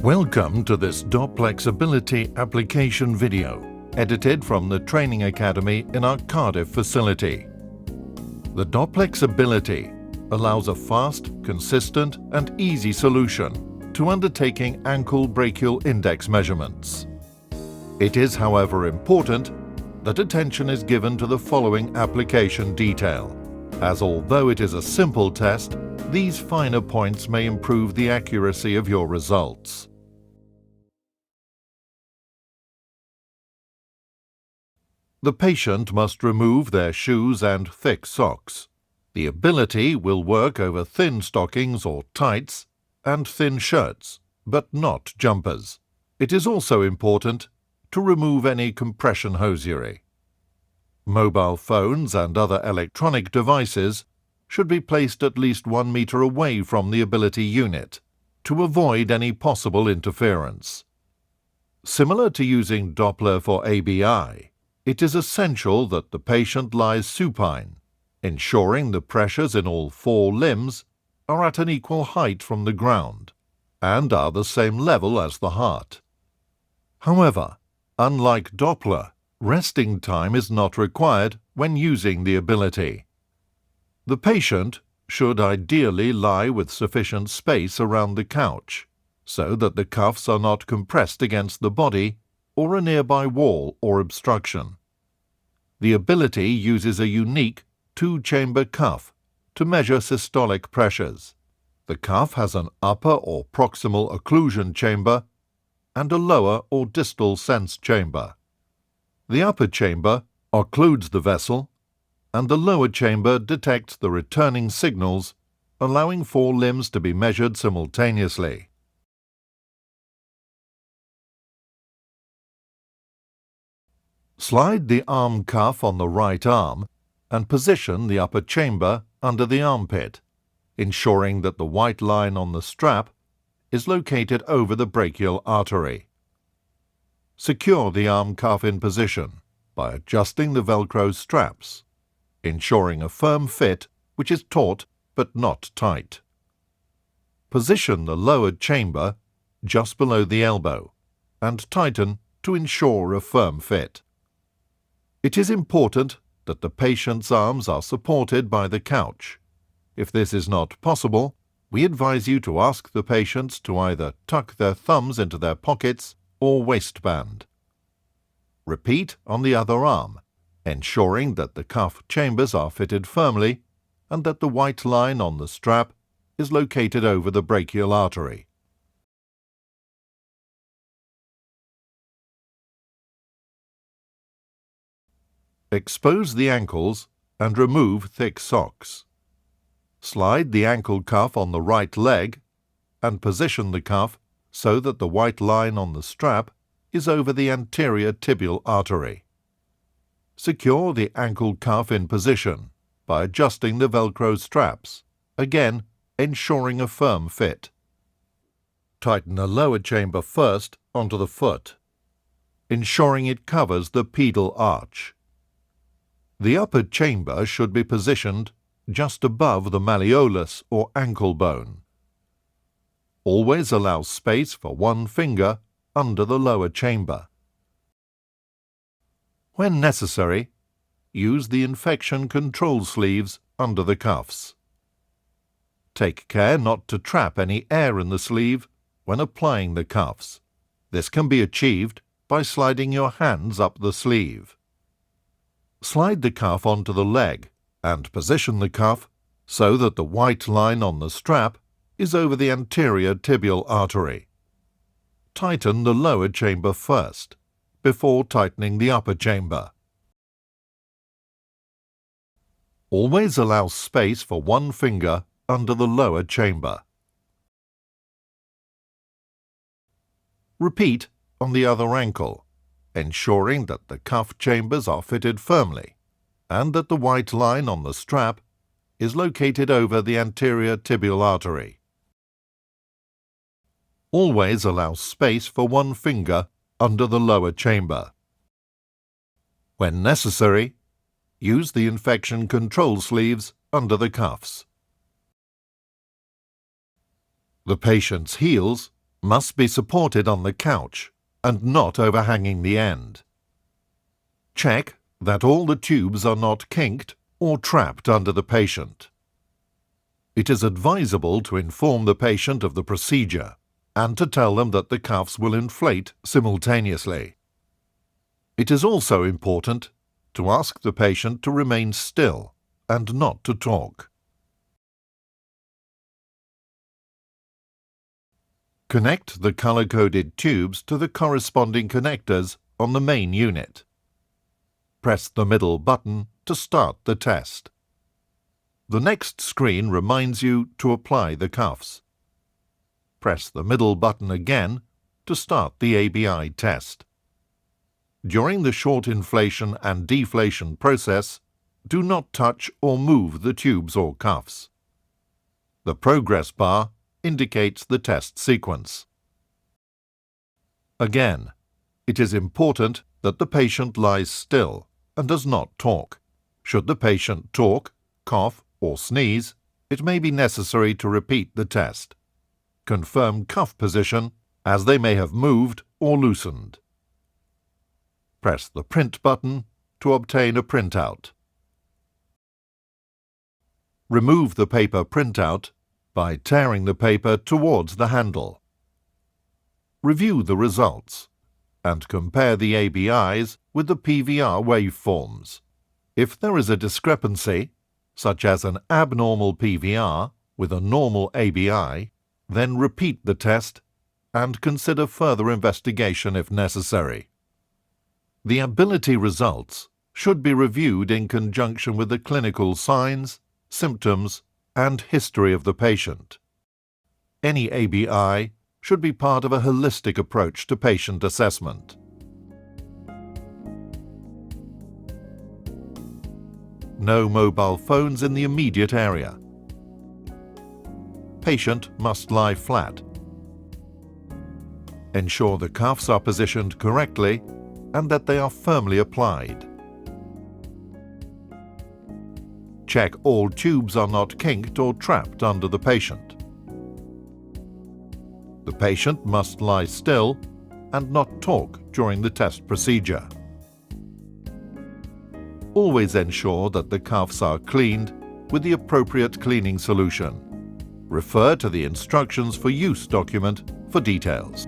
Welcome to this dopplex ability application video, edited from the Training Academy in our Cardiff facility. The dopplex ability allows a fast, consistent and easy solution to undertaking ankle brachial index measurements. It is, however, important that attention is given to the following application detail, as although it is a simple test, these finer points may improve the accuracy of your results. The patient must remove their shoes and thick socks. The ability will work over thin stockings or tights and thin shirts, but not jumpers. It is also important to remove any compression hosiery. Mobile phones and other electronic devices should be placed at least 1 meter away from the ability unit to avoid any possible interference. Similar to using Doppler for ABI, it is essential that the patient lies supine, ensuring the pressures in all 4 limbs are at an equal height from the ground and are the same level as the heart. However, unlike Doppler, resting time is not required when using the ability. The patient should ideally lie with sufficient space around the couch, so that the cuffs are not compressed against the body or a nearby wall or obstruction. The ability uses a unique 2-chamber cuff to measure systolic pressures. The cuff has an upper or proximal occlusion chamber and a lower or distal sense chamber. The upper chamber occludes the vessel, and the lower chamber detects the returning signals, allowing 4 limbs to be measured simultaneously. Slide the arm cuff on the right arm and position the upper chamber under the armpit, ensuring that the white line on the strap is located over the brachial artery. Secure the arm cuff in position by adjusting the Velcro straps, ensuring a firm fit which is taut but not tight. Position the lower chamber just below the elbow and tighten to ensure a firm fit. It is important that the patient's arms are supported by the couch. If this is not possible, we advise you to ask the patients to either tuck their thumbs into their pockets or waistband. Repeat on the other arm, ensuring that the cuff chambers are fitted firmly and that the white line on the strap is located over the brachial artery. Expose the ankles and remove thick socks. Slide the ankle cuff on the right leg and position the cuff so that the white line on the strap is over the anterior tibial artery. Secure the ankle cuff in position by adjusting the Velcro straps, again ensuring a firm fit. Tighten the lower chamber first onto the foot, ensuring it covers the pedal arch. The upper chamber should be positioned just above the malleolus or ankle bone. Always allow space for 1 finger under the lower chamber. When necessary, use the infection control sleeves under the cuffs. Take care not to trap any air in the sleeve when applying the cuffs. This can be achieved by sliding your hands up the sleeve. Slide the cuff onto the leg and position the cuff so that the white line on the strap is over the anterior tibial artery. Tighten the lower chamber first, before tightening the upper chamber. Always allow space for 1 finger under the lower chamber. Repeat on the other ankle, ensuring that the cuff chambers are fitted firmly and that the white line on the strap is located over the anterior tibial artery. Always allow space for 1 finger under the lower chamber. When necessary, use the infection control sleeves under the cuffs. The patient's heels must be supported on the couch and not overhanging the end. Check that all the tubes are not kinked or trapped under the patient. It is advisable to inform the patient of the procedure and to tell them that the cuffs will inflate simultaneously. It is also important to ask the patient to remain still and not to talk. Connect the color-coded tubes to the corresponding connectors on the main unit. Press the middle button to start the test. The next screen reminds you to apply the cuffs. Press the middle button again to start the ABI test. During the short inflation and deflation process, do not touch or move the tubes or cuffs. The progress bar indicates the test sequence. Again, it is important that the patient lies still and does not talk. Should the patient talk, cough, or sneeze, it may be necessary to repeat the test. Confirm cuff position, as they may have moved or loosened. Press the print button to obtain a printout. Remove the paper printout by tearing the paper towards the handle. Review the results and compare the ABIs with the PVR waveforms. If there is a discrepancy, such as an abnormal PVR with a normal ABI, then repeat the test and consider further investigation if necessary. The ability results should be reviewed in conjunction with the clinical signs, symptoms, and history of the patient. Any ABI should be part of a holistic approach to patient assessment. No mobile phones in the immediate area. Patient must lie flat. Ensure the cuffs are positioned correctly and that they are firmly applied. Check all tubes are not kinked or trapped under the patient. The patient must lie still and not talk during the test procedure. Always ensure that the cuffs are cleaned with the appropriate cleaning solution. Refer to the instructions for use document for details.